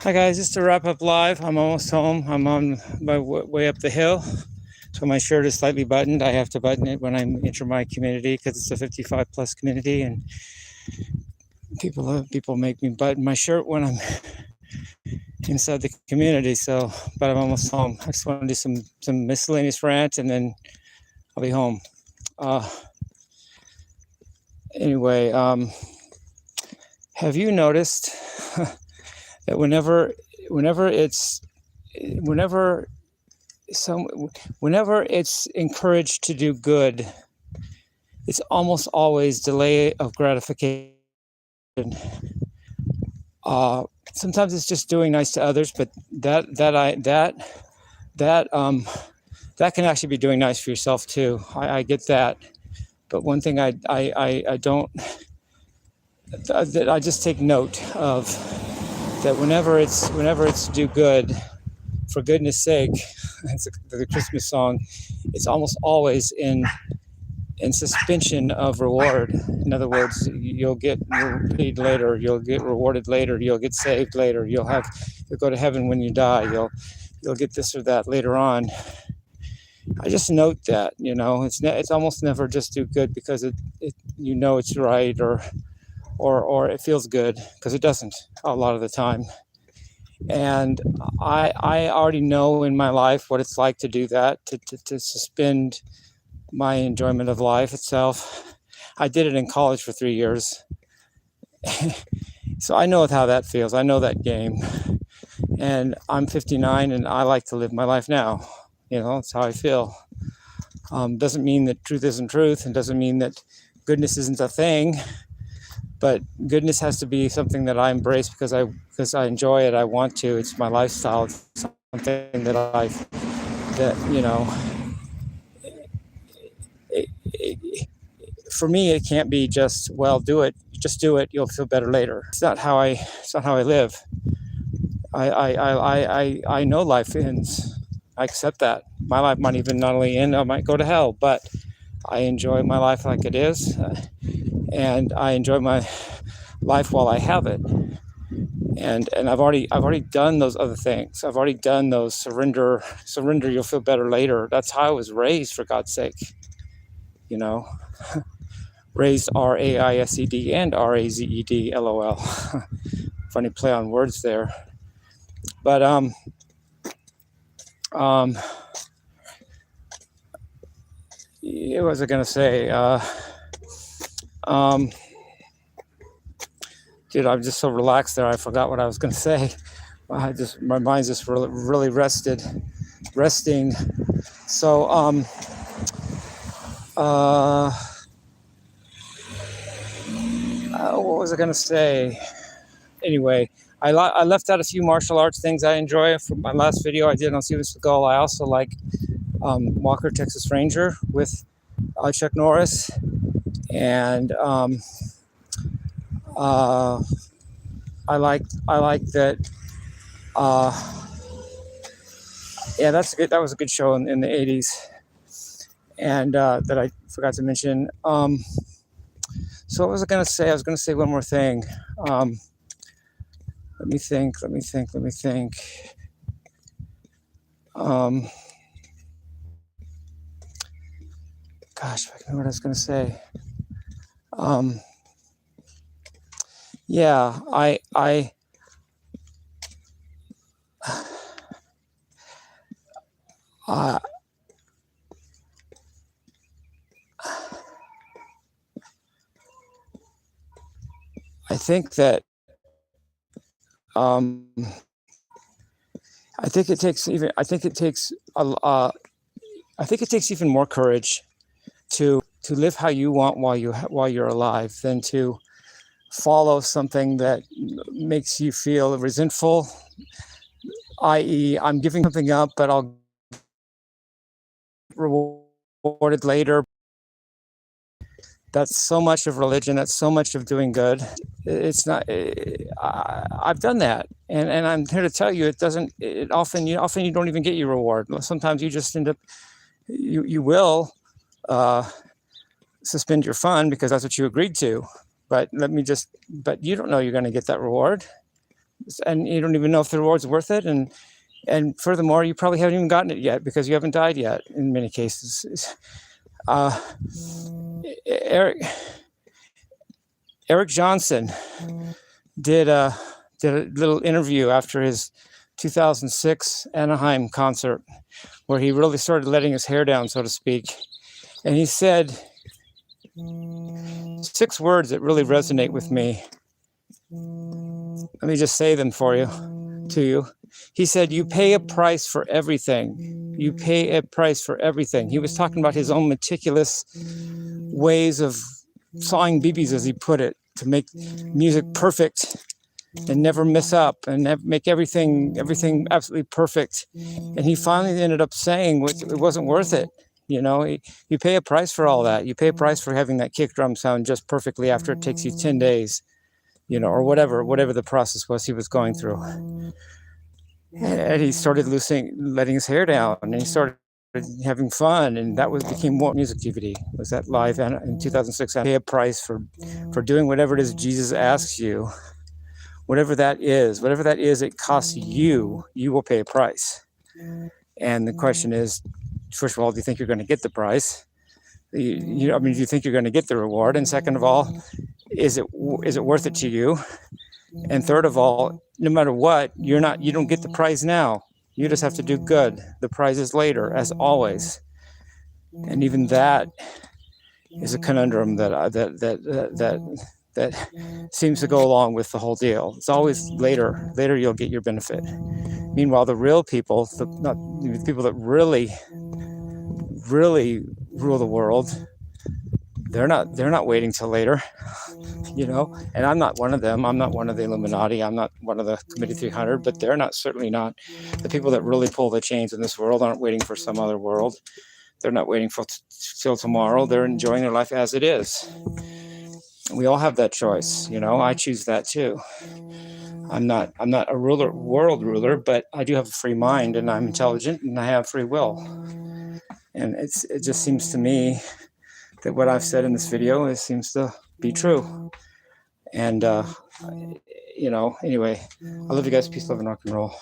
Hi guys, just to wrap up live, I'm almost home. I'm on my way up the hill. So my shirt is slightly buttoned. I have to button it when I enter my community because it's a 55 plus community, and people make me button my shirt when I'm inside the community. So, but I'm almost home. I just want to do some miscellaneous rant, and then I'll be home. Anyway, have you noticed that whenever it's encouraged to do good, it's almost always delay of gratification. Sometimes it's just doing nice to others, but that can actually be doing nice for yourself too. I get that, but one thing I don't, that I just take note of, that whenever it's do good, for goodness sake, it's the Christmas song, it's almost always in suspension of reward. In other words, you'll get paid later, you'll get rewarded later, you'll get saved later, you'll go to heaven when you die, you'll get this or that later on. I just note that, it's almost never just do good because it it's right, or it feels good, because it doesn't a lot of the time. And I already know in my life what it's like to do that, to suspend my enjoyment of life itself. I did it in college for 3 years. So I know how that feels. I know that game. And I'm 59 and I like to live my life now. That's how I feel. Doesn't mean that truth isn't truth, and doesn't mean that goodness isn't a thing. But goodness has to be something that I embrace because I enjoy it. I want to. It's my lifestyle. It's something for me, it can't be just, well, do it. Just do it. You'll feel better later. It's not how I live. I know life ends. I accept that. My life might even not only end, I might go to hell, but I enjoy my life like it is. And I enjoy my life while I have it. And I've already done those other things. I've already done those surrender, you'll feel better later. That's how I was raised, for God's sake. Raised RAISED and RAZED, LOL. Funny play on words there. But what was I gonna say? Dude, I'm just so relaxed there. I forgot what I was gonna say. My mind's just really resting. So what was I gonna say? Anyway, I left out a few martial arts things I enjoy from my last video I did on Shirtless Guy. I also like Walker Texas Ranger with Chuck Norris, and I like that. Yeah, that's good. That was a good show in the 80s, and that I forgot to mention. So what was I gonna say? I was gonna say one more thing. Let me think. Gosh, I know what I was gonna say. Yeah, I think that I think it takes even more courage to live how you want while you're alive than to follow something that makes you feel resentful, i.e., I'm giving something up, but I'll get rewarded later. That's so much of religion. That's so much of doing good. It's not. I've done that, and I'm here to tell you, it doesn't. It often you don't even get your reward. Sometimes you just end up. You will suspend your fun because that's what you agreed to. But you don't know you're going to get that reward. and you don't even know if the reward's worth it. And furthermore, you probably haven't even gotten it yet because you haven't died yet in many cases. Uh, Eric Johnson did a little interview after his 2006 Anaheim concert, where he really started letting his hair down, so to speak. And he said 6 words that really resonate with me. Let me just say them to you. He said, "You pay a price for everything. You pay a price for everything." He was talking about his own meticulous ways of sawing BBs, as he put it, to make music perfect and never miss up and make everything absolutely perfect. And he finally ended up saying it wasn't worth it. You know, you pay a price for all that. You pay a price for having that kick drum sound just perfectly after it takes you 10 days, you know, or whatever the process was he was going through. And he started letting his hair down, and he started having fun, and that became more music DVD. Was that live in 2006? I pay a price for doing whatever it is Jesus asks you. Whatever that is, it costs you, you will pay a price. And the question is, first of all, do you think you're going to get the price? Do you think you're going to get the reward? And second of all, is it worth it to you? And third of all, no matter what, you don't get the prize now. You just have to do good. The prize is later, as always. And even that is a conundrum that seems to go along with the whole deal. It's always later you'll get your benefit. Meanwhile, the real people, the people that really rule the world, they're not waiting till later, you know. And I'm not one of them. I'm not one of the Illuminati. I'm not one of the Committee 300. But they're certainly not. The people that really pull the chains in this world aren't waiting for some other world. They're not waiting till tomorrow. They're enjoying their life as it is. We all have that choice, you know. I choose that too. I'm not a world ruler, but I do have a free mind, and I'm intelligent, and I have free will. And it just seems to me that what I've said in this video seems to be true. And you know, anyway, I love you guys. Peace, love, and rock and roll.